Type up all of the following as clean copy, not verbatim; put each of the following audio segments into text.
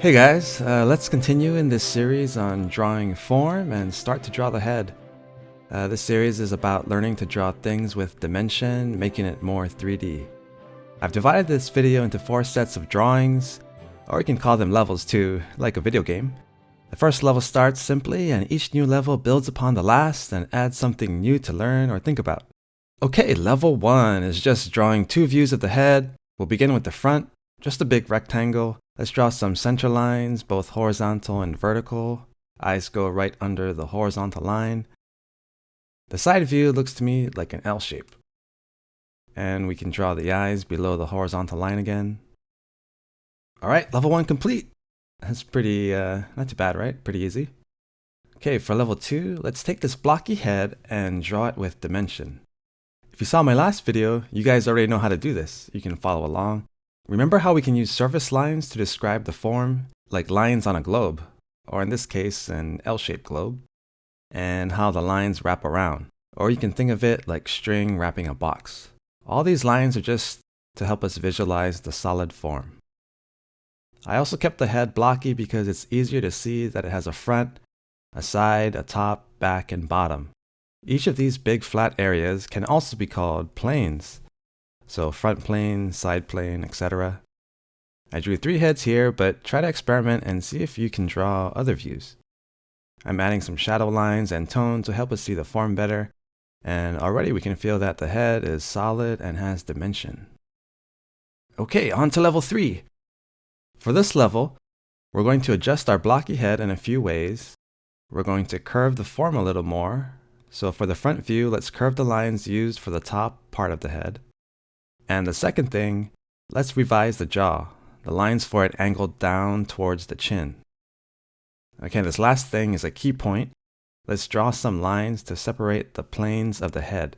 Hey guys, let's continue in this series on drawing form and start to draw the head. This series is about learning to draw things with dimension, making it more 3D. I've divided this video into 4 sets of drawings, or you can call them levels too, like a video game. The first level starts simply, and each new level builds upon the last and adds something new to learn or think about. Okay, level 1 is just drawing 2 views of the head. We'll begin with the front, just a big rectangle. Let's draw some center lines, both horizontal and vertical. Eyes go right under the horizontal line. The side view looks to me like an L shape. And we can draw the eyes below the horizontal line again. Alright, level 1 complete. That's pretty, not too bad, right? Pretty easy. Okay, for level 2, let's take this blocky head and draw it with dimension. If you saw my last video, you guys already know how to do this. You can follow along. Remember how we can use surface lines to describe the form, like lines on a globe, or in this case, an L-shaped globe, and how the lines wrap around. Or you can think of it like string wrapping a box. All these lines are just to help us visualize the solid form. I also kept the head blocky because it's easier to see that it has a front, a side, a top, back, and bottom. Each of these big flat areas can also be called planes. So front plane, side plane, etc. I drew 3 heads here, but try to experiment and see if you can draw other views. I'm adding some shadow lines and tone to help us see the form better, and already we can feel that the head is solid and has dimension. Okay, on to level 3. For this level, we're going to adjust our blocky head in a few ways. We're going to curve the form a little more. So for the front view, let's curve the lines used for the top part of the head. And the second thing, let's revise the jaw, the lines for it angled down towards the chin. Okay, this last thing is a key point. Let's draw some lines to separate the planes of the head.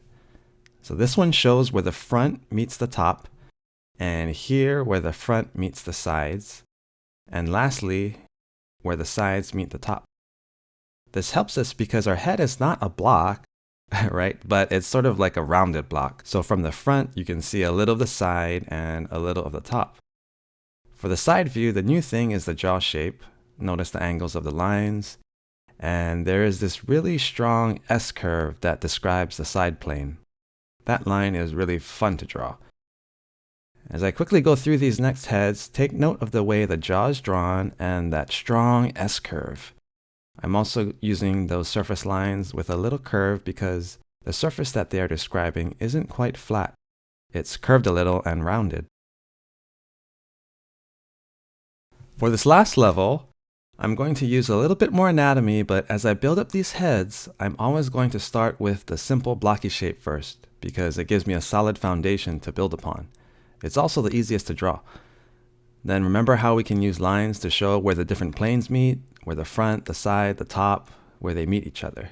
So this one shows where the front meets the top, and here where the front meets the sides, and lastly, where the sides meet the top. This helps us because our head is not a block, right? But it's sort of like a rounded block. So from the front, you can see a little of the side and a little of the top. For the side view, the new thing is the jaw shape. Notice the angles of the lines. And there is this really strong S-curve that describes the side plane. That line is really fun to draw. As I quickly go through these next heads, take note of the way the jaw is drawn and that strong S-curve. I'm also using those surface lines with a little curve because the surface that they are describing isn't quite flat. It's curved a little and rounded. For this last level, I'm going to use a little bit more anatomy, but as I build up these heads, I'm always going to start with the simple blocky shape first because it gives me a solid foundation to build upon. It's also the easiest to draw. Then remember how we can use lines to show where the different planes meet, where the front, the side, the top, where they meet each other.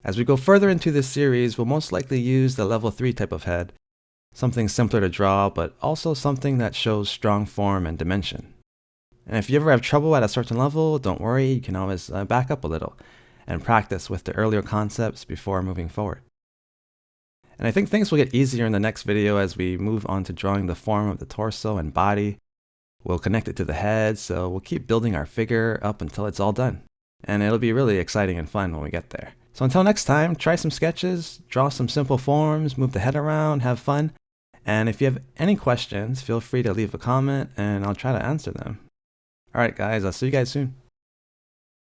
As we go further into this series, we'll most likely use the level 3 type of head, something simpler to draw, but also something that shows strong form and dimension. And if you ever have trouble at a certain level, don't worry, you can always back up a little and practice with the earlier concepts before moving forward. And I think things will get easier in the next video as we move on to drawing the form of the torso and body. We'll connect it to the head, so we'll keep building our figure up until it's all done. And it'll be really exciting and fun when we get there. So until next time, try some sketches, draw some simple forms, move the head around, have fun. And if you have any questions, feel free to leave a comment and I'll try to answer them. Alright guys, I'll see you guys soon.